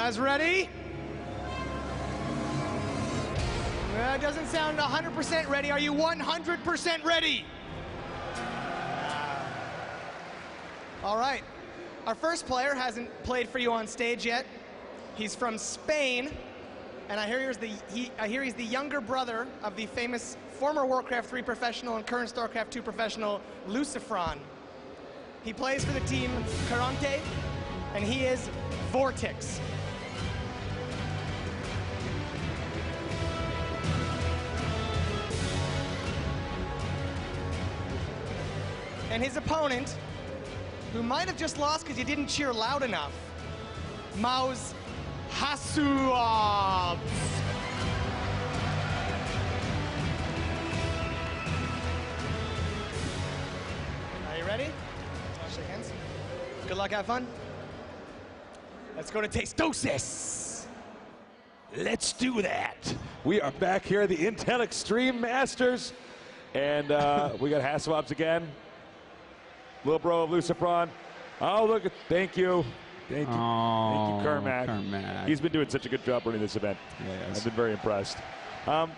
guys ready? It doesn't sound 100% ready. Are you 100% ready? All right. Our first player hasn't played for you on stage yet. He's from Spain, and I hear he's the younger brother of the famous former Warcraft 3 professional and current Starcraft 2 professional, Lucifron. He plays for the team Karante, and he is Vortix. And his opponent, who might have just lost because you didn't cheer loud enough, Mao's Hasu. Are you ready? Shake hands. Good luck, have fun. Let's go to Tastosis. Let's do that. We are back here at the Intel Extreme Masters, and we got Hasu again. Little bro of Lucifron. Oh, look at, thank you. Thank you. Oh, thank you, Carmack. He's been doing such a good job running this event. Yes. I've been very impressed. All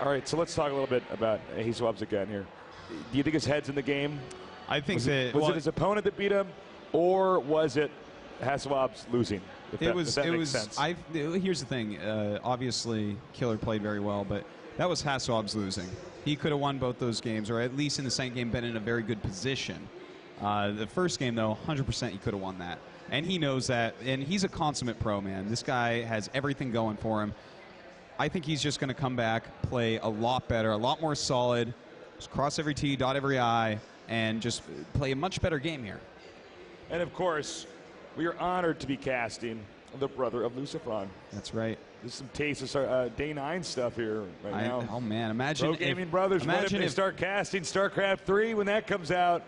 right, so let's talk a little bit about Hasu again here. Do you think his head's in the game? I think was it his opponent that beat him, or was it Hasu losing? If that makes sense. Here's the thing. Obviously, Killer played very well, but that was Hasu losing. He could have won both those games, or at least in the second game been in a very good position. The first game, though, 100% he could have won that. And he knows that, and he's a consummate pro, man. This guy has everything going for him. I think he's just going to come back, play a lot better, a lot more solid, just cross every T, dot every I, and just play a much better game here. And, of course, we are honored to be casting the brother of Lucifron. That's right. There's some taste of day 9 stuff here right now. Oh, man, imagine Pro Gaming Brothers, what if they start casting StarCraft 3 when that comes out?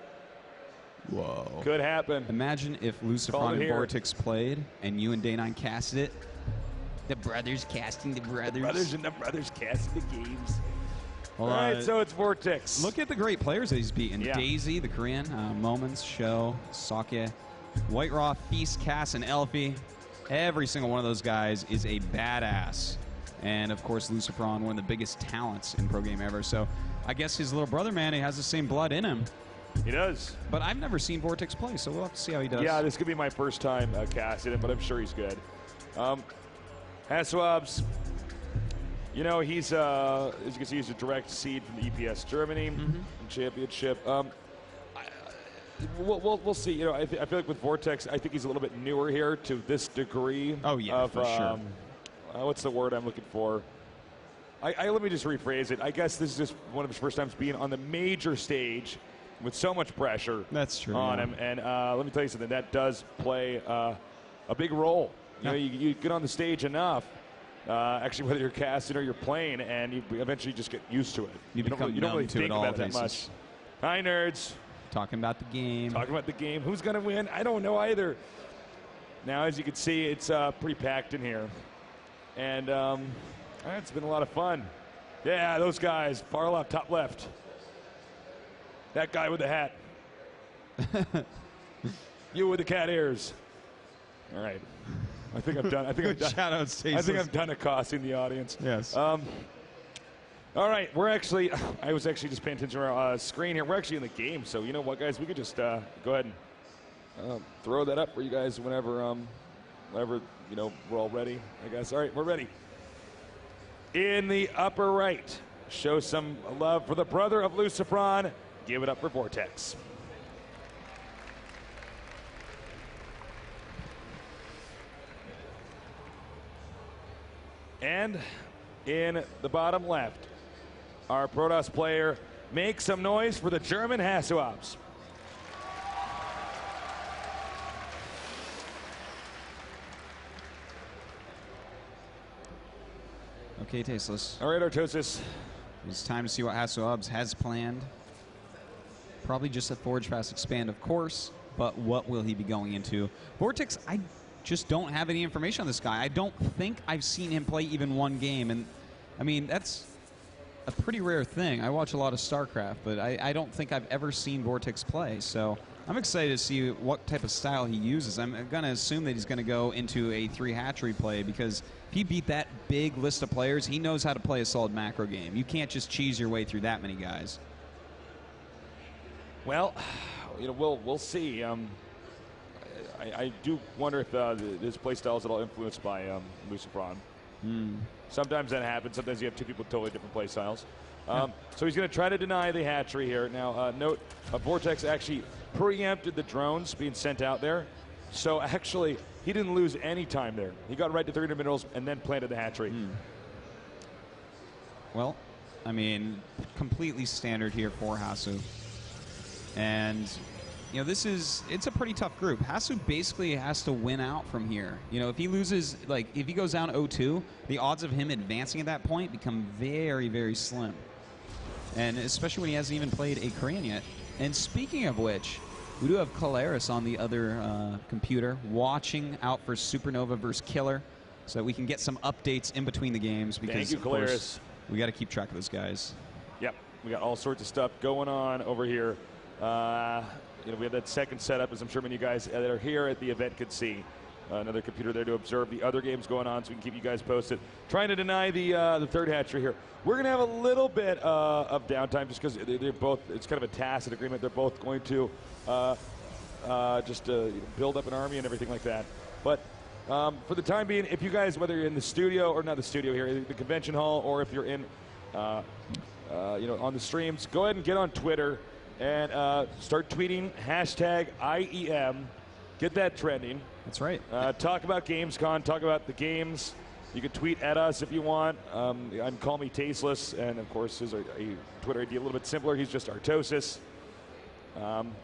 Whoa. Could happen. Imagine if Lucifron and Vortix played and you and Day 9 casted it. The brothers casting the brothers. The brothers and the brothers casting the games. Well, all right, so it's Vortix. Look at the great players that he's beaten. Yeah. Daisy, the Korean, Moments, Sho, Sake, White Raw, Feast, Cass, and Elfie. Every single one of those guys is a badass. And, of course, Lucifron, one of the biggest talents in pro game ever. So I guess his little brother, man, he has the same blood in him. He does. But I've never seen Vortix play, so we'll have to see how he does. Yeah, this could be my first time casting him, but I'm sure he's good. Hasu, you know, he's, as you can see, he's a direct seed from the EPS Germany championship. We'll see. You know, I feel like with Vortix, I think he's a little bit newer here to this degree. Oh, yeah, for sure. What's the word I'm looking for? Let me just rephrase it. I guess this is just one of his first times being on the major stage with so much pressure on him. And let me tell you something, that does play a big role. You know, you get on the stage enough, actually, whether you're casting or you're playing, and you eventually just get used to it. You don't really think about it that much. Hi, nerds. Talking about the game. Talking about the game. Who's going to win? I don't know either. Now, as you can see, it's pretty packed in here. And it's been a lot of fun. Yeah, those guys. Far left, top left. That guy with the hat. You with the cat ears. All right. I think I'm done. I think I'm done. Shout out, I think I'm done accosting the audience. Yes. All right, we're actually, I was actually just paying attention to our screen here. We're actually in the game, so you know what, guys? We could just go ahead and throw that up for you guys whenever, you know, we're all ready, I guess. All right, we're ready. In the upper right, show some love for the brother of Lucifron. Give it up for Vortix. And in the bottom left, our Protoss player, make some noise for the German Hasu. Okay, Tasteless. All right, Artosis. It's time to see what Hasu has planned. Probably just a Forge Fast Expand, of course, but what will he be going into? Vortix, I just don't have any information on this guy. I don't think I've seen him play even one game, and I mean, that's a pretty rare thing. I watch a lot of StarCraft, but I don't think I've ever seen Vortix play, so I'm excited to see what type of style he uses. I'm going to assume that he's going to go into a 3 hatchery play because if he beat that big list of players, he knows how to play a solid macro game. You can't just cheese your way through that many guys. Well, we'll see. I do wonder if his play style is at all influenced by Lucifron. Sometimes that happens. Sometimes you have two people with totally different play styles. So he's going to try to deny the hatchery here. Now, note, Vortix actually preempted the drones being sent out there. So actually, he didn't lose any time there. He got right to 300 minerals and then planted the hatchery. Well, I mean, completely standard here for Hasu. And, it's a pretty tough group. Hasu basically has to win out from here. If he loses, if he goes down 0-2, the odds of him advancing at that point become very, very slim. And especially when he hasn't even played a Korean yet. And speaking of which, we do have Colaris on the other computer watching out for Supernova versus Killer so that we can get some updates in between the games because, Thank you, of course, Colaris. we got to keep track of those guys. Yep, we got all sorts of stuff going on over here. We have that second setup, as I'm sure many of you guys that are here at the event could see. Another computer there to observe the other games going on so we can keep you guys posted. Trying to deny the third hatchery here. We're going to have a little bit of downtime just because they're both, it's kind of a tacit agreement. They're both going to build up an army and everything like that. But for the time being, if you guys, whether you're in the studio or not the studio here, the convention hall, or if you're in, on the streams, go ahead and get on Twitter and start tweeting hashtag IEM. Get that trending. That's right. Talk about Gamescom. Talk about the games. You can tweet at us if you want. I'm Call Me Tasteless, and of course his Twitter ID a little bit simpler. He's just Artosis.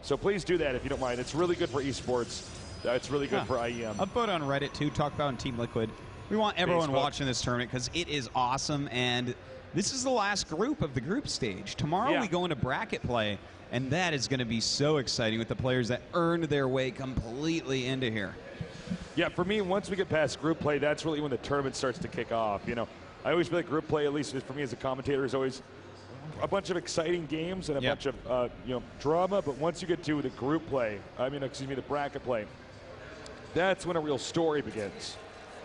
So please do that if you don't mind. It's really good for esports. It's really good for IEM. I'll vote on Reddit too. Talk about in Team Liquid. We want everyone Facebook. watching this tournament because it is awesome, and this is the last group of the group stage. Tomorrow we go into bracket play, and that is going to be so exciting with the players that earned their way completely into here. Yeah, for me, once we get past group play, that's really when the tournament starts to kick off. I always feel like group play, at least for me as a commentator, is always a bunch of exciting games and a bunch of drama. But once you get to the group play, the bracket play, that's when a real story begins.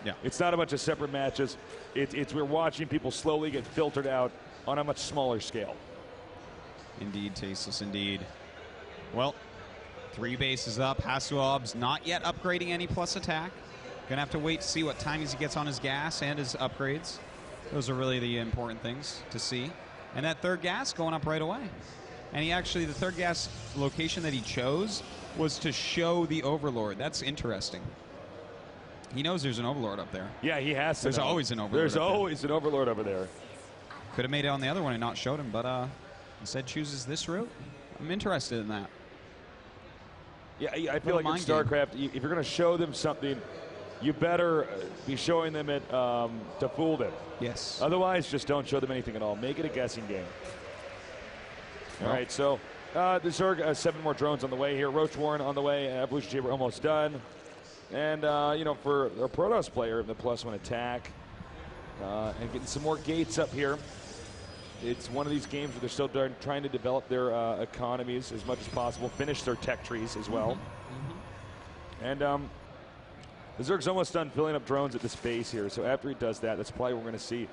Yeah, it's not a bunch of separate matches. It's we're watching people slowly get filtered out on a much smaller scale. Indeed, Tasteless, indeed. Well, 3 bases up. Hasuob's not yet upgrading any plus attack. Gonna have to wait to see what timings he gets on his gas and his upgrades. Those are really the important things to see. And that third gas going up right away. And the third gas location that he chose was to show the Overlord. That's interesting. He knows there's an Overlord up there. Yeah, he has to. There's always an Overlord. There's always an Overlord over there. Could have made it on the other one and not showed him, but instead chooses this route. I'm interested in that. Yeah, I feel like in StarCraft, if you're going to show them something, you better be showing them it to fool them. Yes. Otherwise, just don't show them anything at all. Make it a guessing game. All right, so the Zerg, 7 more drones on the way here. Roach Warren on the way. Evolution Chamber almost done. And, for a Protoss player, the +1 attack. And getting some more gates up here. It's one of these games where they're still trying to develop their economies as much as possible, finish their tech trees as well. And the Zerg's almost done filling up drones at this base here, so after he does that, that's probably where we're going to see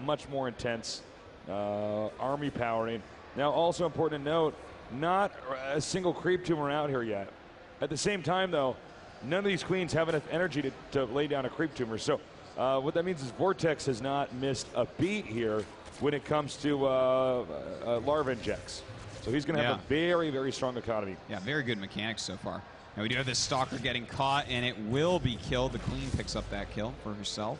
much more intense army powering. Now, also important to note, not a single creep tumor out here yet. At the same time, though, none of these queens have enough energy to lay down a creep tumor. So what that means is Vortix has not missed a beat here when it comes to larva injects. So he's going to have a very, very strong economy. Yeah, very good mechanics so far. Now we do have this Stalker getting caught, and it will be killed. The Queen picks up that kill for herself.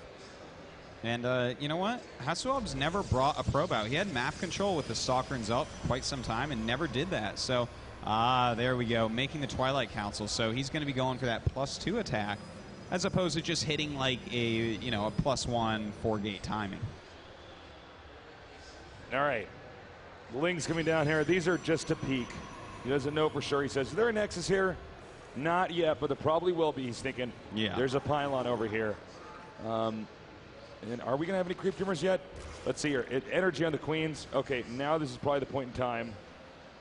And you know what? Hasuob's never brought a probe out. He had map control with the Stalker and Zelt for quite some time and never did that. So, there we go, making the Twilight Council. So he's going to be going for that +2 attack as opposed to just hitting like a +1 4-gate timing. All right. Ling's coming down here. These are just to peek. He doesn't know for sure. He says, is there a Nexus here? Not yet, but there probably will be. He's thinking, there's a pylon over here. And are we going to have any creep tumors yet? Let's see here. Energy on the Queens. Okay, now this is probably the point in time.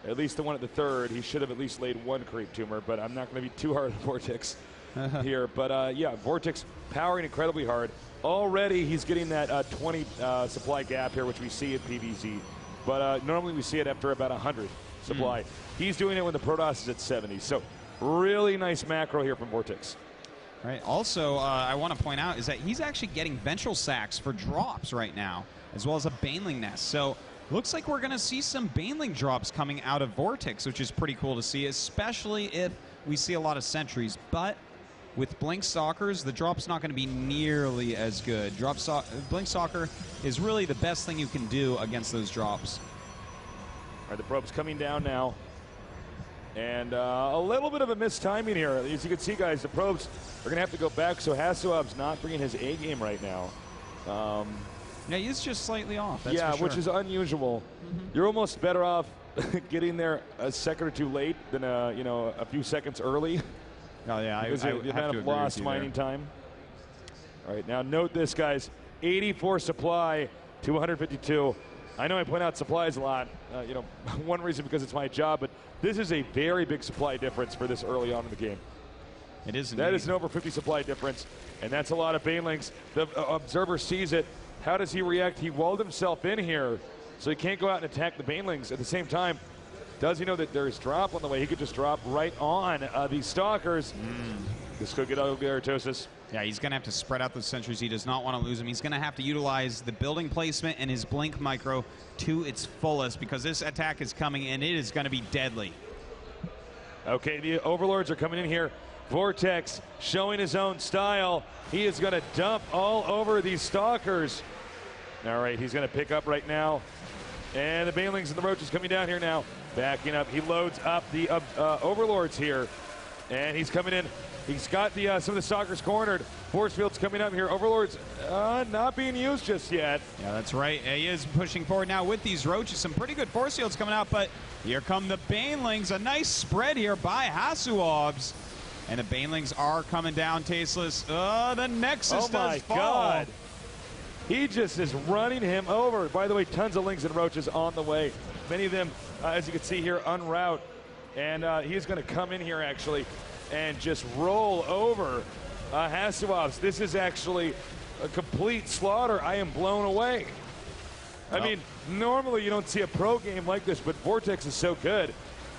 At least the one at the third. He should have at least laid one creep tumor, but I'm not going to be too hard on Vortix here. But yeah, Vortix powering incredibly hard. Already he's getting that 20 supply gap here, which we see at PVZ. But normally we see it after about 100 supply. He's doing it when the Protoss is at 70. So really nice macro here from Vortix. Right. Also, I want to point out is that he's actually getting ventral sacks for drops right now, as well as a Baneling nest. So looks like we're going to see some Baneling drops coming out of Vortix, which is pretty cool to see, especially if we see a lot of sentries. But with Blink Stalkers, the drop's not going to be nearly as good. Blink Stalker is really the best thing you can do against those drops. All right, the probe's coming down now. And a little bit of a missed timing here. As you can see, guys, the probes are going to have to go back, so Hasuab's not bringing his A game right now. Yeah, he's just slightly off. That's yeah, for sure. which is unusual. You're almost better off getting there a second or two late than you know, a few seconds early. Oh yeah, because the amount of lost mining time. All right, now note this, guys: 84 supply to 152. I know I point out supplies a lot. You know, one reason because it's my job, but this is a very big supply difference for this early on in the game. It is. That is an over 50 supply difference, and that's a lot of Banelings. The observer sees it. How does he react? He walled himself in here, so he can't go out and attack the Banelings. At the same time, does he know that there's drop on the way? He could just drop right on these Stalkers. This could get ugly, Artosis. Yeah, he's going to have to spread out those sentries. He does not want to lose them. He's going to have to utilize the building placement and his Blink micro to its fullest, because this attack is coming and it is going to be deadly. Okay, the Overlords are coming in here. Vortix showing his own style. He is going to dump all over these Stalkers. All right, he's going to pick up right now. And the Banelings and the Roaches coming down here now. Backing up. He loads up the Overlords here. And he's coming in. He's got the some of the Stalkers cornered. Force field's coming up here. Overlords not being used just yet. Yeah, that's right. He is pushing forward now with these Roaches. Some pretty good force fields coming out, but here come the Banelings. A nice spread here by Hasuabs. And the Banelings are coming down, Tasteless. The Nexus does fall. God. He just is running him over. By the way, tons of Lings and Roaches on the way. Many of them, as you can see here, en route. And he's going to come in here, actually, and just roll over Hasuabs. This is actually a complete slaughter. I am blown away. I mean, normally you don't see a pro game like this, but Vortix is so good.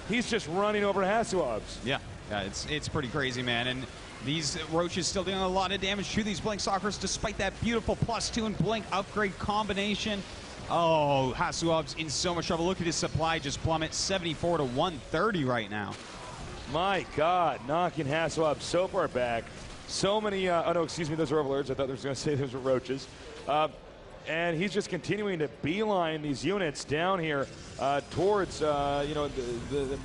He's just running over Hasuabs. Yeah, it's pretty crazy, man. And these Roaches still doing a lot of damage to these Blink Stalkers, despite that beautiful +2 and Blink upgrade combination. Oh, Hasuabs in so much trouble. Look at his supply just plummet 74 to 130 right now. My God, knocking Hasuabs so far back. So many, oh no, excuse me, those are Overlords. I thought they were going to say those were Roaches. And he's just continuing to beeline these units down here towards, you know, the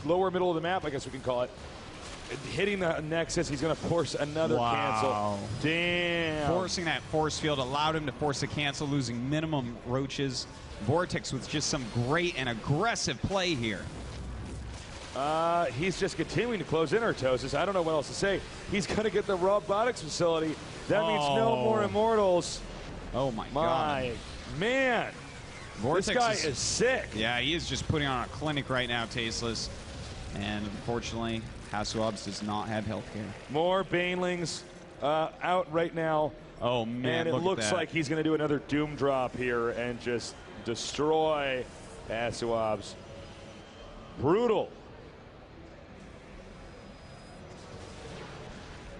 lower middle of the map, I guess we can call it. Hitting the Nexus, he's going to force another cancel. Damn. Forcing that force field allowed him to force a cancel, losing minimum Roaches. Vortix with just some great and aggressive play here. He's just continuing to close in Artosis. I don't know what else to say. He's going to get the robotics facility. That means no more Immortals. Oh, my God. My man. Vortix this guy is sick. Yeah, he is just putting on a clinic right now, Tasteless. And unfortunately, Hasuabs does not have health care. More Banelings out right now. Oh, man, and it looks like he's going to do another Doom drop here and just destroy Hasuabs. Brutal.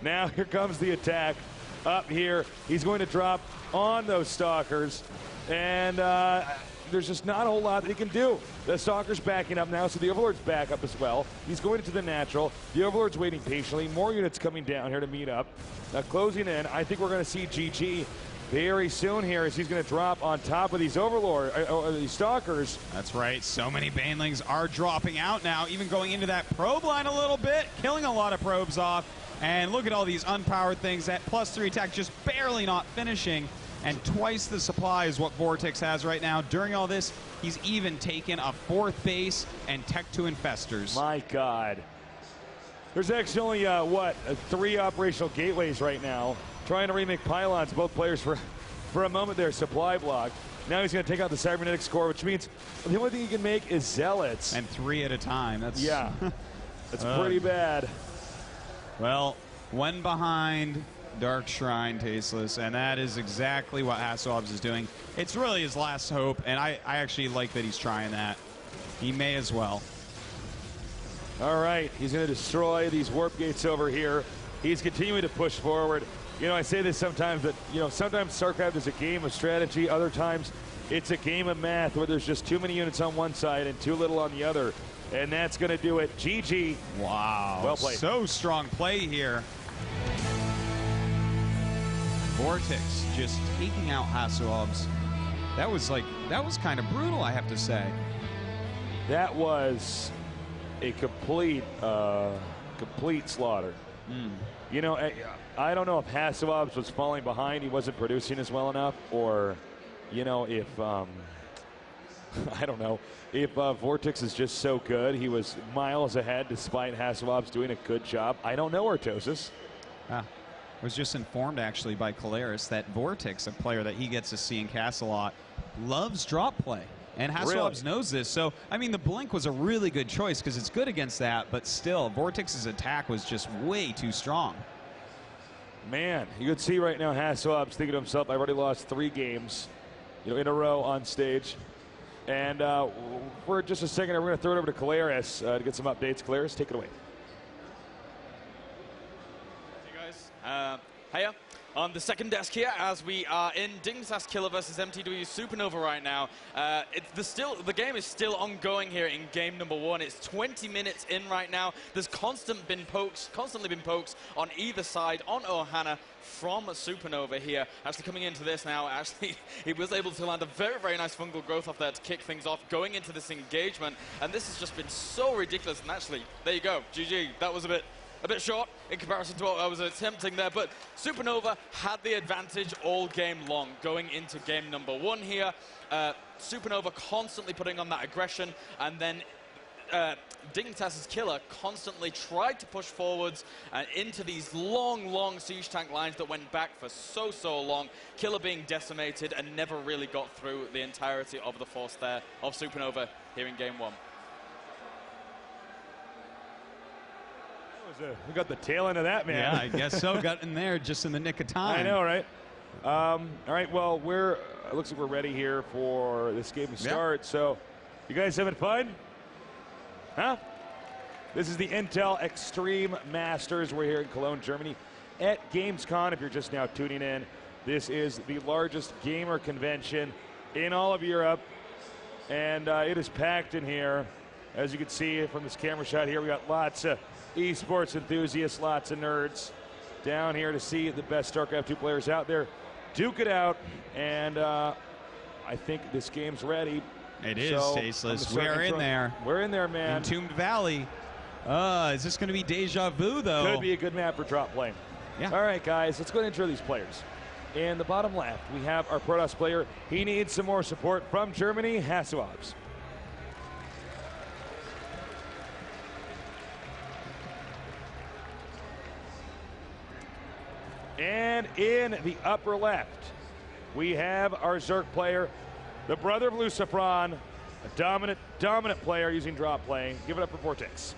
Now here comes the attack up here. He's going to drop on those Stalkers. And there's just not a whole lot that he can do. The Stalker's backing up now, so the Overlord's back up as well. He's going into the natural. The Overlord's waiting patiently. More units coming down here to meet up. Now closing in. I think we're going to see GG very soon here as he's going to drop on top of these these Stalkers. That's right. So many Banelings are dropping out now, even going into that probe line a little bit, killing a lot of probes off. And look at all these unpowered things. That +3 attack just barely not finishing. And twice the supply is what Vortix has right now. During all this, he's even taken a 4th base and Tech 2 Infestors. My God. There's actually only, 3 operational gateways right now. Trying to remake pylons. Both players for for a moment there, supply block. Now he's going to take out the cybernetics core, which means the only thing he can make is zealots. And 3 at a time. That's yeah, that's pretty bad. Well, one behind Dark Shrine, Tasteless, and that is exactly what Hasu is doing. It's really his last hope, and I actually like that he's trying that. He may as well. All right, he's going to destroy these warp gates over here. He's continuing to push forward. You know, I say this sometimes, that, you know, sometimes StarCraft is a game of strategy. Other times it's a game of math where there's just too many units on one side and too little on the other. And that's going to do it. GG. Wow. Well played. So strong play here. Vortix just taking out Hasu. That was kind of brutal, I have to say. That was a complete slaughter. You know, I don't know if Hasu was falling behind, he wasn't producing as well enough, or, you know, if I don't know, if Vortix is just so good, he was miles ahead despite Hasu doing a good job. I don't know, Artosis. I was just informed, actually, by Colaris that Vortix, a player that he gets to see in Castle a lot, loves drop play. And Hasu knows this. So, I mean, the Blink was a really good choice because it's good against that, but still, Vortix's attack was just way too strong. Man, you could see right now Hasu thinking to himself, I've already lost 3 games, you know, in a row on stage. And for just a second, we're going to throw it over to Colaris to get some updates. Colaris, take it away. Hey guys, hiya. On the second desk here, as we are in Dignitas Killer versus MTW Supernova right now. The game is still ongoing here in game number 1. It's 20 minutes in right now. There's constantly been pokes on either side on Ohana from Supernova here. Actually coming into this now, actually he was able to land a very, very nice fungal growth off there to kick things off going into this engagement. And this has just been so ridiculous. And actually, there you go, GG. That was a bit short in comparison to what I was attempting there, but Supernova had the advantage all game long going into game number 1 here. Supernova constantly putting on that aggression, and then Dignitas' Killer constantly tried to push forwards into these long siege tank lines that went back for so long. Killer being decimated and never really got through the entirety of the force there of Supernova here in game 1. We got the tail end of that, man. Yeah, I guess so. Got in there just in the nick of time. I know, right? All right, well, it looks like we're ready here for this game to start. Yep. So, you guys having fun? Huh? This is the Intel Extreme Masters. We're here in Cologne, Germany at Gamescom. If you're just now tuning in, this is the largest gamer convention in all of Europe. And it is packed in here. As you can see from this camera shot here, we got lots of esports enthusiasts, lots of nerds down here to see the best StarCraft 2 players out there duke it out, and I think this game's ready. It is, Tasteless. We are in there. We're in there, man. Entombed Valley. Is this going to be deja vu, though? Could be a good map for drop play. Yeah. All right, guys, let's go ahead and intro these players. In the bottom left, we have our Protoss player. He needs some more support from Germany, Hasu. And in the upper left, we have our Zerg player, the brother of Lucifron, a dominant player using drop play. Give it up for Vortix.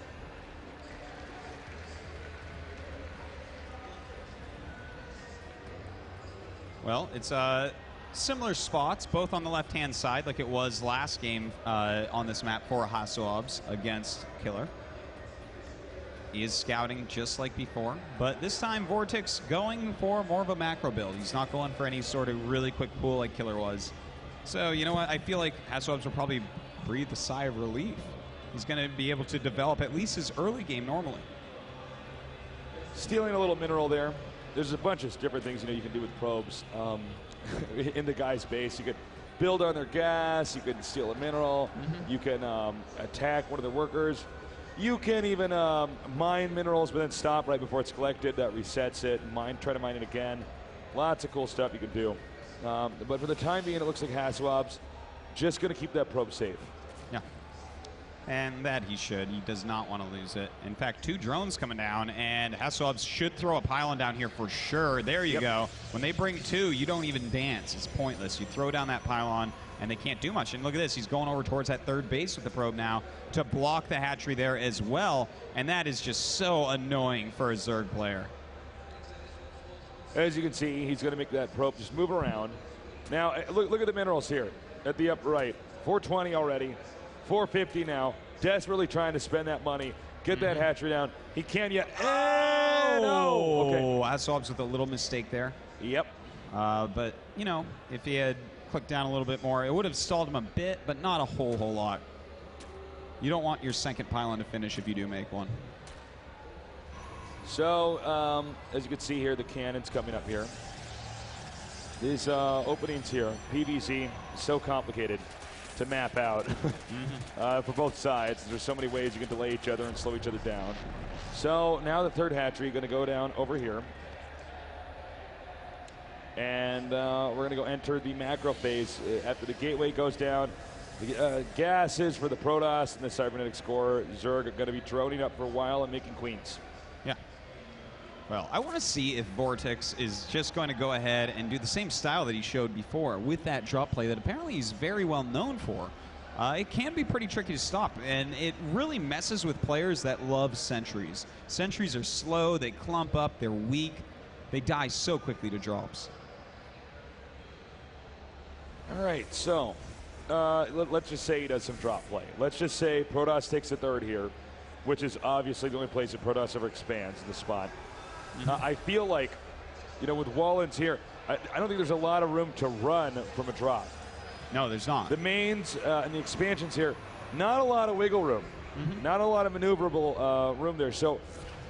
Well, it's similar spots, both on the left-hand side, like it was last game on this map for Hasu against Killer. He is scouting just like before, but this time Vortix going for more of a macro build. He's not going for any sort of really quick pull like Killer was. So, you know what? I feel like Hasu will probably breathe a sigh of relief. He's going to be able to develop at least his early game normally. Stealing a little mineral there. There's a bunch of different things you can do with probes in the guy's base. You could build on their gas. You can steal a mineral. You can attack one of their workers. You can even mine minerals, but then stop right before it's collected. That resets it. Try to mine it again. Lots of cool stuff you can do. But for the time being, it looks like Hasu just going to keep that probe safe. Yeah. And that he should. He does not want to lose it. In fact, 2 drones coming down, and Hasu should throw a pylon down here for sure. There you go. When they bring 2, you don't even dance. It's pointless. You throw down that pylon, and they can't do much. And look at this. He's going over towards that third base with the probe now to block the hatchery there as well. And that is just so annoying for a Zerg player. As you can see, he's going to make that probe just move around. Now, look at the minerals here at the upper right. 420 already. 450 now. Desperately trying to spend that money. Get that hatchery down. He can't yet. Oh, okay. Hasu with a little mistake there. Yep. But, you know, if he had clicked down a little bit more, it would have stalled him a bit, but not a whole lot. You don't want your second pylon to finish if you do make one. So, as you can see here, the cannons coming up here. These openings here, PvZ, so complicated to map out for both sides. There's so many ways you can delay each other and slow each other down. So now the third hatchery going to go down over here. And we're going to go enter the macro phase. After the gateway goes down, the gases for the Protoss and the cybernetics core Zerg are going to be droning up for a while and making queens. Yeah. Well, I want to see if Vortix is just going to go ahead and do the same style that he showed before with that drop play that apparently he's very well known for. It can be pretty tricky to stop, and it really messes with players that love sentries. Sentries are slow, they clump up, they're weak, they die so quickly to drops. All right, so let's just say he does some drop play. Let's just say Protoss takes the third here, which is obviously the only place that Protoss ever expands, the spot. I feel like, you know, with Wallens here, I don't think there's a lot of room to run from a drop. No, there's not. The mains and the expansions here, not a lot of wiggle room, not a lot of maneuverable room there. So,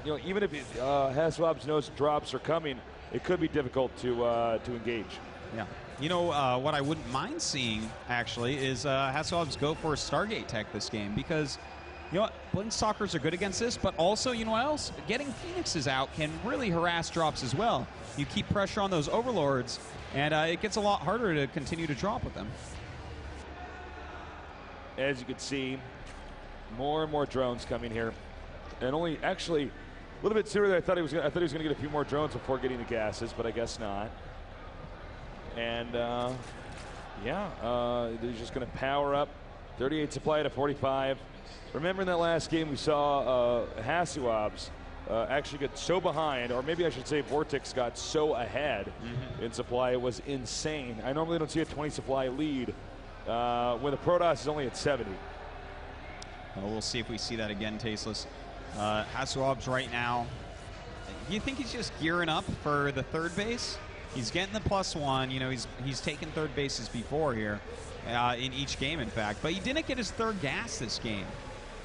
you know, even if Hasu knows drops are coming, it could be difficult to engage. Yeah. You know, what I wouldn't mind seeing, actually, is Hasu go for a Stargate tech this game, because you know what? Blinkstalkers are good against this, but also, you know what else? Getting Phoenixes out can really harass drops as well. You keep pressure on those Overlords, and it gets a lot harder to continue to drop with them. As you can see, more and more drones coming here. And only, actually, a little bit sooner than I thought he was going to get a few more drones before getting the gases, but I guess not. And, they're just going to power up. 38 supply to 45. Remember in that last game we saw Hasu actually get so behind, or maybe I should say Vortix got so ahead in supply. It was insane. I normally don't see a 20 supply lead when the Protoss is only at 70. Well, we'll see if we see that again, Tasteless. Hasu right now, you think he's just gearing up for the third base? He's getting the +1. You know, he's taken third bases before here in each game, in fact. But he didn't get his third gas this game,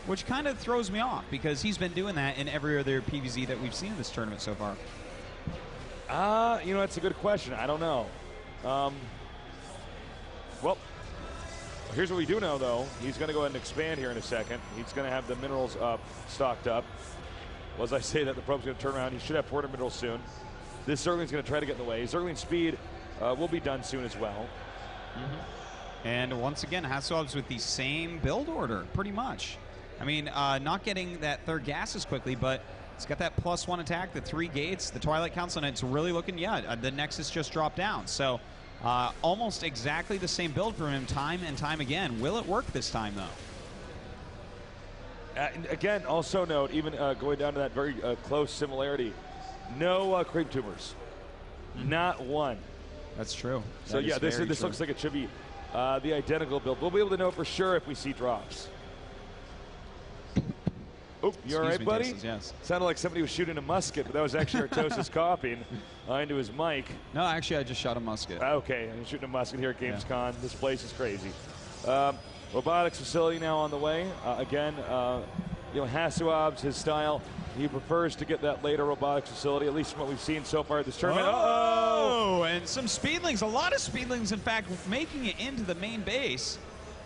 which kind of throws me off because he's been doing that in every other PvZ that we've seen in this tournament so far. You know, that's a good question. I don't know. Well, here's what we do know, though. He's going to go ahead and expand here in a second. He's going to have the minerals stocked up. Well, as I say that, the probe's going to turn around. He should have 400 minerals soon. This Zergling's going to try to get in the way. Zergling speed will be done soon as well. And once again, Hasu with the same build order, pretty much. I mean, not getting that third gas as quickly, but it's got that +1 attack, the 3 gates, the Twilight Council, and it's really looking, the Nexus just dropped down. So almost exactly the same build from him time and time again. Will it work this time, though? Again, also note, even going down to that very close similarity, no creep tumors. Not one. That's true. So yeah, this looks like it should be the identical build. We'll be able to know for sure if we see drops. Oh, you all right, buddy? Yes. Sounded like somebody was shooting a musket, but that was actually Artosis coughing into his mic. No, actually, I just shot a musket. Okay, I'm shooting a musket here at Gamescom. Yeah. This place is crazy. Robotics facility now on the way. Again, you know, Hasu, his style, he prefers to get that later robotics facility, at least from what we've seen so far at this tournament. Oh, and some speedlings, a lot of speedlings, in fact, making it into the main base.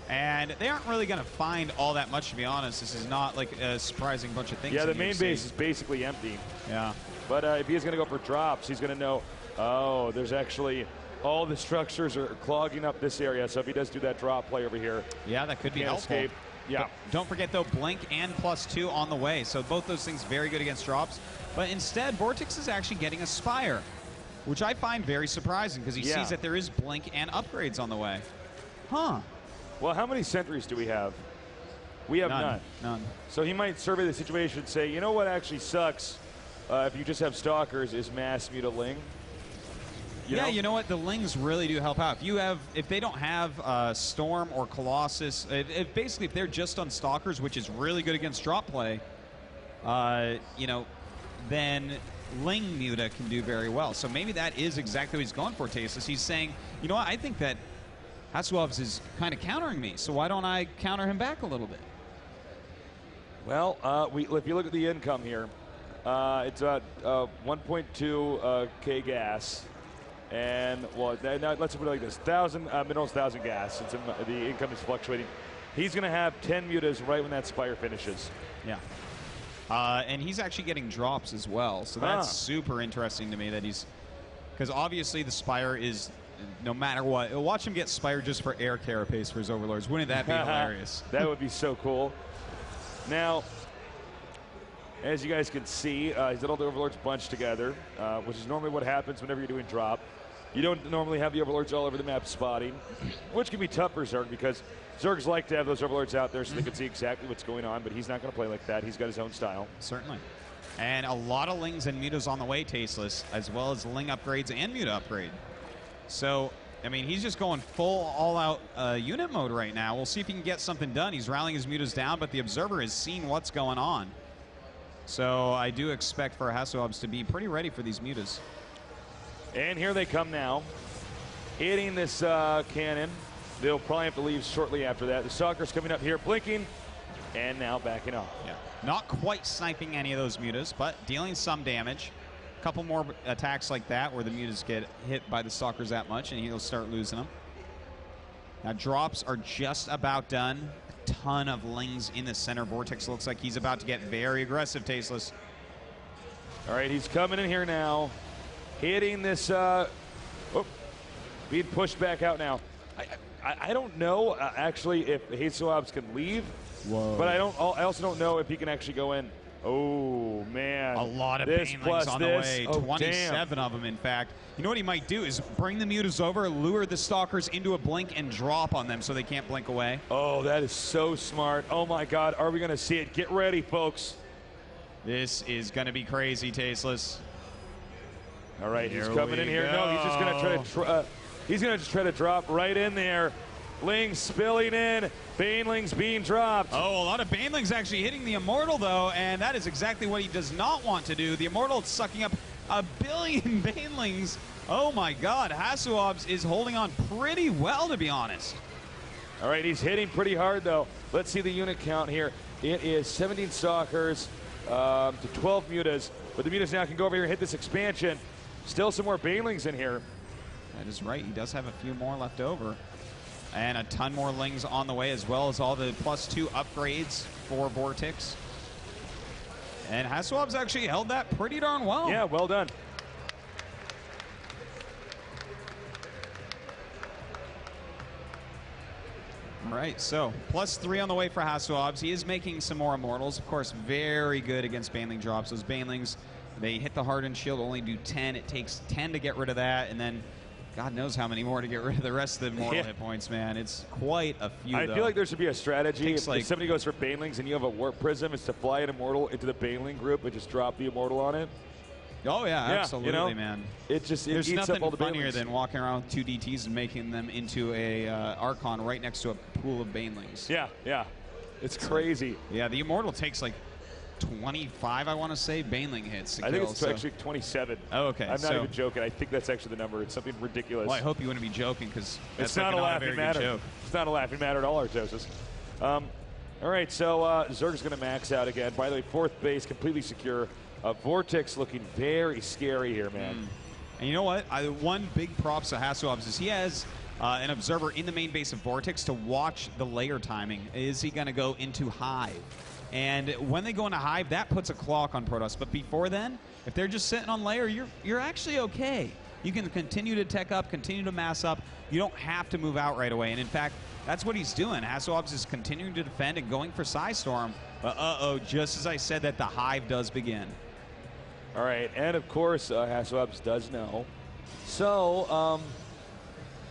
And they aren't really going to find all that much, to be honest. This is not like a surprising bunch of things. Yeah, the main base is basically empty. Yeah. But if he's going to go for drops, he's going to know, oh, there's actually all the structures are clogging up this area. So if he does do that drop play over here, yeah, that could be helpful. Escape. Yeah. Don't forget, though, Blink and +2 on the way. So both those things very good against drops. But instead, Vortix is actually getting a Spire, which I find very surprising because he sees that there is Blink and upgrades on the way. Huh. Well, how many sentries do we have? We have none. None. So he might survey the situation and say, you know what actually sucks if you just have Stalkers is mass mutiling. You know what? The Lings really do help out. If they don't have Storm or Colossus, basically if they're just on Stalkers, which is really good against drop play, then Ling Muta can do very well. So maybe that is exactly what he's going for, Tasteless. He's saying, you know what? I think that Hasuobs is kind of countering me, so why don't I counter him back a little bit? Well, if you look at the income here, it's 1.2 K gas. And, well, let's put it like this. 1,000 minerals, 1,000 gas. The income is fluctuating. He's going to have 10 mutas right when that Spire finishes. Yeah. And he's actually getting drops as well. So that's super interesting to me that he's... Because obviously the Spire is, no matter what... Watch him get Spire just for air carapace for his Overlords. Wouldn't that be hilarious? That would be so cool. Now, as you guys can see, he's got all the Overlords bunched together, which is normally what happens whenever you're doing drop. You don't normally have the Overlords all over the map spotting, which can be tough for Zerg because Zergs like to have those Overlords out there so they can see exactly what's going on, but he's not going to play like that. He's got his own style. Certainly. And a lot of Lings and Mutas on the way, Tasteless, as well as Ling upgrades and Muta upgrade. So, I mean, he's just going full all-out unit mode right now. We'll see if he can get something done. He's rallying his Mutas down, but the Observer is seeing what's going on. So I do expect for Hasuobs to be pretty ready for these Mutas. And here they come now, hitting this cannon. They'll probably have to leave shortly after that. The Stalker's coming up here, blinking, and now backing off. Yeah, not quite sniping any of those Mutas, but dealing some damage. A couple more attacks like that where the Mutas get hit by the Stalkers that much, and he'll start losing them. Now, drops are just about done. A ton of Lings in the center. Vortix looks like he's about to get very aggressive, Tasteless. All right, he's coming in here now. Hitting this, being pushed back out now. I don't know actually if Hasuobs can leave, but I also don't know if he can actually go in. Oh man, a lot of Banelings on the way. 27 of them, in fact. You know what he might do is bring the Mutas over, lure the Stalkers into a blink, and drop on them so they can't blink away. Oh, that is so smart. Oh my God, are we going to see it? Get ready, folks. This is going to be crazy, Tasteless. All right, he's coming in here. No, he's just going to try to drop right in there. Lings spilling in. Banelings being dropped. Oh, a lot of Banelings actually hitting the Immortal, though, and that is exactly what he does not want to do. The Immortal is sucking up 1 billion Banelings. Oh, my God. Hasuobs is holding on pretty well, to be honest. All right, he's hitting pretty hard, though. Let's see the unit count here. It is 17 Stalkers to 12 Mutas, but the Mutas now can go over here and hit this expansion. Still some more Banelings in here. That is right. He does have a few more left over. And a ton more Lings on the way, as well as all the +2 upgrades for Vortix. And Hasuobs actually held that pretty darn well. Yeah, well done. All right, so +3 on the way for Hasuobs. He is making some more Immortals. Of course, very good against Baneling drops. Those Banelings, they hit the hardened shield, only do 10. It takes 10 to get rid of that, and then God knows how many more to get rid of the rest of the Immortal hit points, man. It's quite a few, I feel like there should be a strategy. If like somebody goes for Banelings and you have a Warp Prism, it's to fly an Immortal into the Baneling group and just drop the Immortal on it. Oh, yeah, absolutely, man. There's nothing eats up all the funnier Banelings. than walking around with 2 DTs and making them into a Archon right next to a pool of Banelings. Yeah, yeah. It's crazy. Yeah, the Immortal takes like 25, I want to say, Baneling hits to kill. I think it's actually 27. Oh, okay. I'm not even joking. I think that's actually the number. It's something ridiculous. Well, I hope you wouldn't be joking, because it's not a laughing matter. It's not a laughing matter at all, Artosis. All right, so Zerg's going to max out again. By the way, 4th base completely secure. Vortix looking very scary here, man. And you know what? One big props to Hasuobs is he has an observer in the main base of Vortix to watch the layer timing. Is he going to go into Hive? And when they go into Hive, that puts a clock on Protoss. But before then, if they're just sitting on layer, you're actually okay. You can continue to tech up, continue to mass up. You don't have to move out right away. And in fact, that's what he's doing. Hasu is continuing to defend and going for Psystorm. But just as I said that, the Hive does begin. All right, and of course, Hasu does know. So,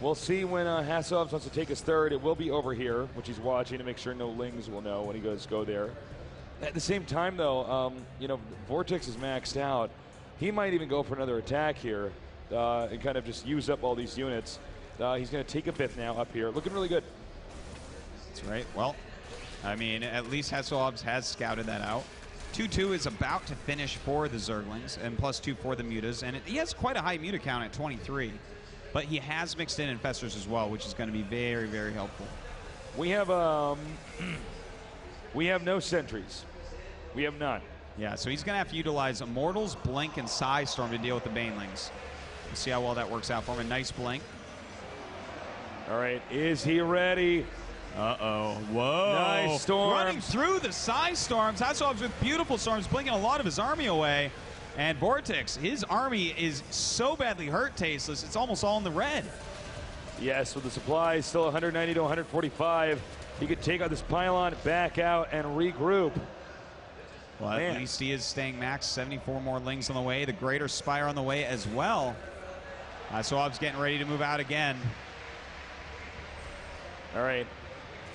we'll see when Hasu wants to take his third. It will be over here, which he's watching to make sure no Lings will know when he goes go there. At the same time, though, you know, Vortix is maxed out. He might even go for another attack here and kind of just use up all these units. He's going to take a fifth now up here. Looking really good. That's right. Well, I mean, at least Hasu has scouted that out. 2-2 is about to finish for the Zerglings, and +2 for the Mutas. And he has quite a high Muta count at 23. But he has mixed in Infestors as well, which is going to be very, very helpful. We have no sentries. We have none. Yeah, so he's going to have to utilize Immortals, Blink, and Psystorm to deal with the Banelings. We'll see how well that works out for him. A nice Blink. All right, is he ready? Uh-oh. Whoa. Nice storms. Running through the Psystorms. Hasu with beautiful storms, blinking a lot of his army away. And Vortix, his army is so badly hurt, Tasteless, it's almost all in the red. Yes, with the supplies still 190 to 145. He could take out this pylon, back out, and regroup. Well, at least he is staying max. 74 more Lings on the way. The Greater Spire on the way as well. Hasu's getting ready to move out again. All right.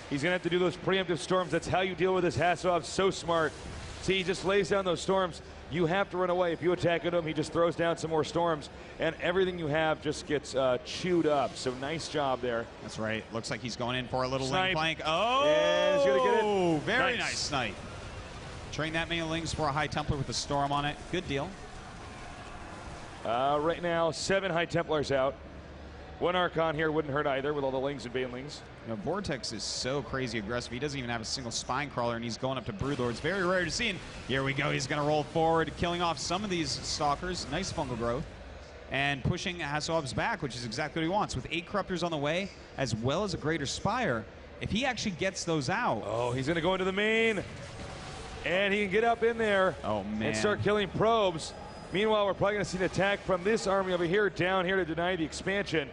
He's going to have to do those preemptive storms. That's how you deal with this. Hasu so smart. See, he just lays down those storms. You have to run away. If you attack into him, he just throws down some more storms, and everything you have just gets chewed up. So nice job there. That's right. Looks like he's going in for a little Snipe. Ling flank. Oh! Yeah, he's going to get it. Very nice snipe. Train that many Lings for a High Templar with a storm on it. Good deal. Right now, 7 High Templars out. 1 Archon here wouldn't hurt either with all the Lings and Banelings. You know, Vortix is so crazy aggressive. He doesn't even have a single Spine Crawler, and he's going up to Broodlords. Very rare to see. And here we go. He's going to roll forward, killing off some of these Stalkers. Nice fungal growth. And pushing Hasu back, which is exactly what he wants. With 8 Corruptors on the way, as well as a Greater Spire, if he actually gets those out. Oh, he's going to go into the main. And he can get up in there and start killing probes. Meanwhile, we're probably going to see an attack from this army over here down here to deny the expansion.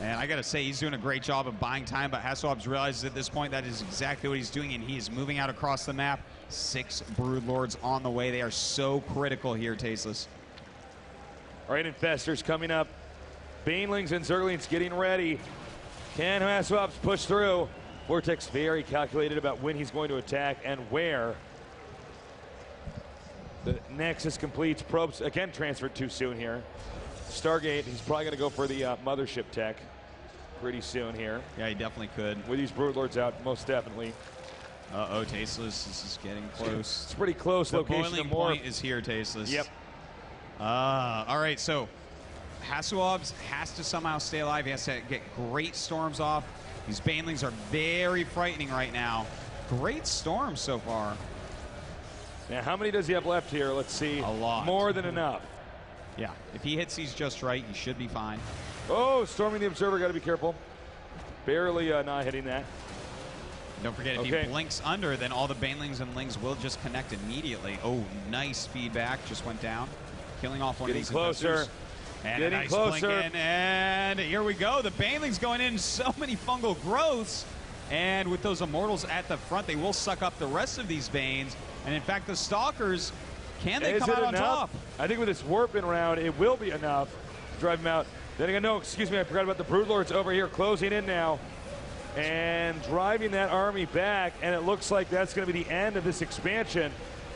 And I got to say, he's doing a great job of buying time, but Hasu realizes at this point that is exactly what he's doing, and he is moving out across the map. 6 Broodlords on the way. They are so critical here, Tasteless. All right, Infestors coming up. Banelings and Zerglings getting ready. Can Hasu push through? Vortix very calculated about when he's going to attack and where. The Nexus completes. Probes again transferred too soon here. Stargate, he's probably going to go for the mothership tech pretty soon here. Yeah, he definitely could. With these Broodlords out, most definitely. Uh-oh, Tasteless, this is getting close. It's pretty close. The location boiling of more. point is here, Tasteless. Yep. All right, so Hasu has to somehow stay alive. He has to get great storms off. These Banelings are very frightening right now. Great storms so far. Now, how many does he have left here? Let's see. A lot. More than enough. Yeah, if he hits these just right, he should be fine. Oh, storming the Observer, got to be careful. Barely not hitting that. Don't forget, if he blinks under, then all the Banelings and Lings will just connect immediately. Oh, nice feedback, just went down. Killing off one of these closer. Infestors. And Getting a nice closer. blink in, and here we go. The Banelings going in, so many fungal growths. And with those Immortals at the front, they will suck up the rest of these Banes. And in fact, the Stalkers, can they come out on top? I think with this warping round, it will be enough to drive him out. Then again, no, excuse me, I forgot about the Broodlords over here closing in now and driving that army back, and it looks like that's going to be the end of this expansion.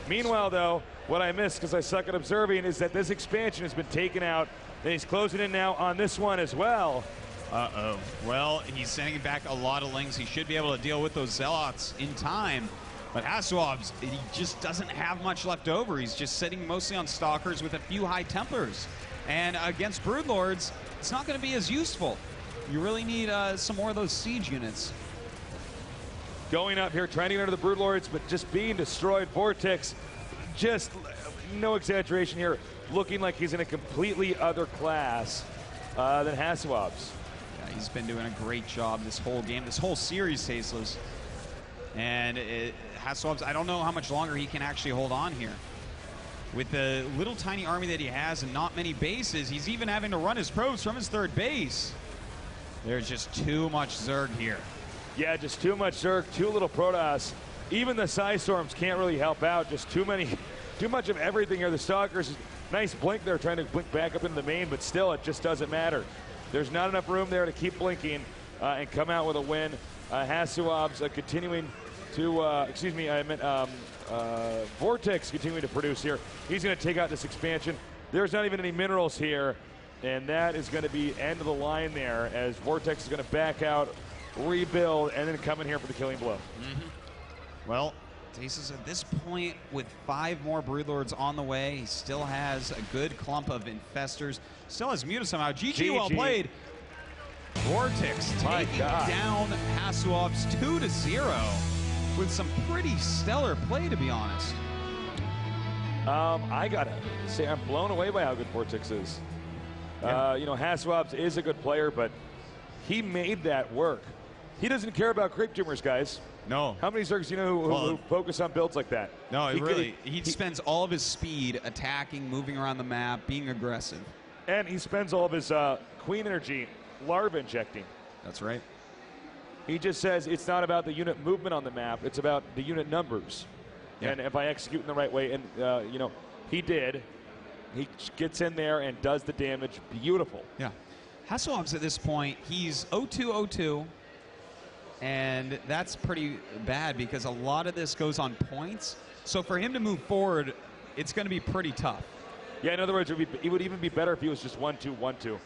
Meanwhile, though, what I missed because I suck at observing is that this expansion has been taken out, and he's closing in now on this one as well. Uh-oh. Well, he's sending back a lot of Lings. He should be able to deal with those Zealots in time. But Hasu, he just doesn't have much left over. He's just sitting mostly on Stalkers with a few High Templars. And against Broodlords, it's not going to be as useful. You really need some more of those siege units. Going up here, trying to get under the Broodlords, but just being destroyed. Vortix, just no exaggeration here, looking like he's in a completely other class than Hasu. Yeah, he's been doing a great job this whole game, this whole series, Tasteless. And Hasu, I don't know how much longer he can actually hold on here. With the little tiny army that he has and not many bases, he's even having to run his probes from his third base. There's just too much Zerg here. Yeah, just too much Zerg, too little Protoss. Even the Psystorms can't really help out. Just too much of everything here. The Stalkers, nice blink there, trying to blink back up into the main, but still, it just doesn't matter. There's not enough room there to keep blinking and come out with a win. Hasuob's continuing to, Vortix continuing to produce here. He's going to take out this expansion. There's not even any minerals here, and that is going to be end of the line there as Vortix is going to back out, rebuild, and then come in here for the killing blow. Well, Tasis at this point with 5 more Broodlords on the way. He still has a good clump of Infestors. Still has Muta somehow. GG, well played. Vortix taking down Hasuob's 2-0 with some pretty stellar play, to be honest. I gotta say, I'm blown away by how good Vortix is. Yeah. You know, Hasuob's is a good player, but he made that work. He doesn't care about creep tumors, guys. No. How many Zergs do you know who focus on builds like that? No, he spends all of his speed attacking, moving around the map, being aggressive. And he spends all of his queen energy larva injecting. That's right. He just says it's not about the unit movement on the map, it's about the unit numbers. Yeah. And if I execute in the right way, and you know, he did. He gets in there and does the damage. Beautiful. Yeah. Hasuob's at this point, he's 0-2-0-2. And that's pretty bad because a lot of this goes on points. So for him to move forward, it's going to be pretty tough. Yeah, in other words, it would even be better if he was just 1-2-1-2.